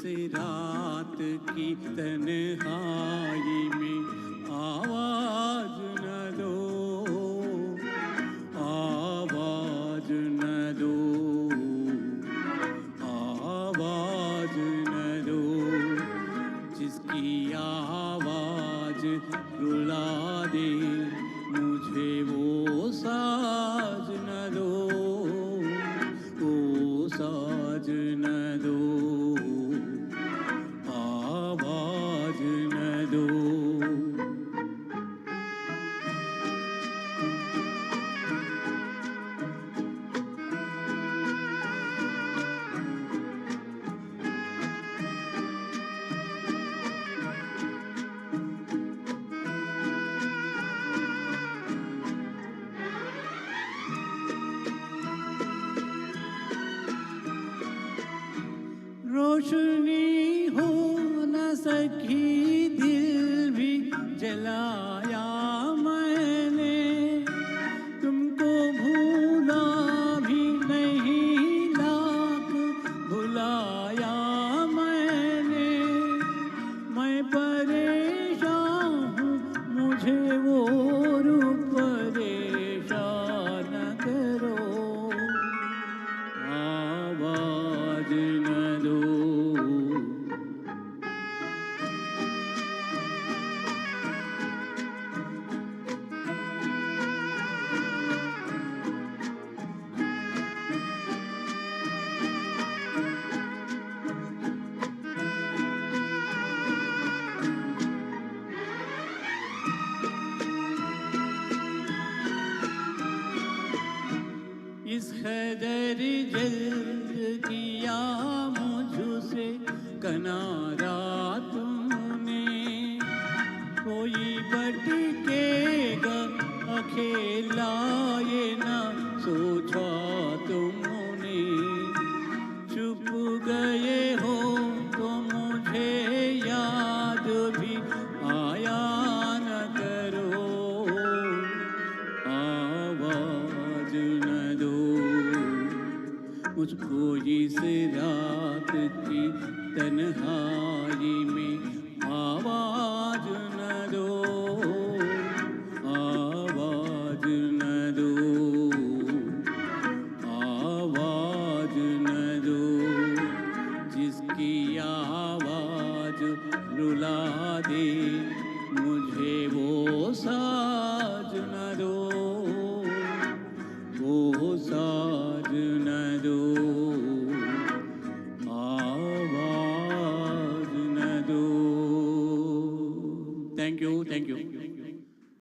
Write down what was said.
रात की तन्हाई में आवाज न दो, आवाज न दो, आवाज न दो। जिसकी आवाज रुला दे मुझे वो साज न दो, वो साज न दो, आवाज न दो। रोशनी हो न सकी दिल भी जलाया मैंने, तुमको भूला भी नहीं लाख भुलाया मैंने। मैं परेशान हूँ मुझे वो रूप परेशान न करो, आवाज न दो। इस कदर जल्द किया मुझसे कनारा तुमने, कोई भटकेगा अकेला ये ना सोचा तुमने। चुप गए हो तो मुझे याद भी आया न करो, आवाज न दो। मुझको इस रात की तन्हाई में आवाज न दो, आवाज न दो, आवाज न दो। जिसकी आवाज रुला दे मुझे वो साज न दो, वो साज न दो, आवाज न दो। Thank you, thank you.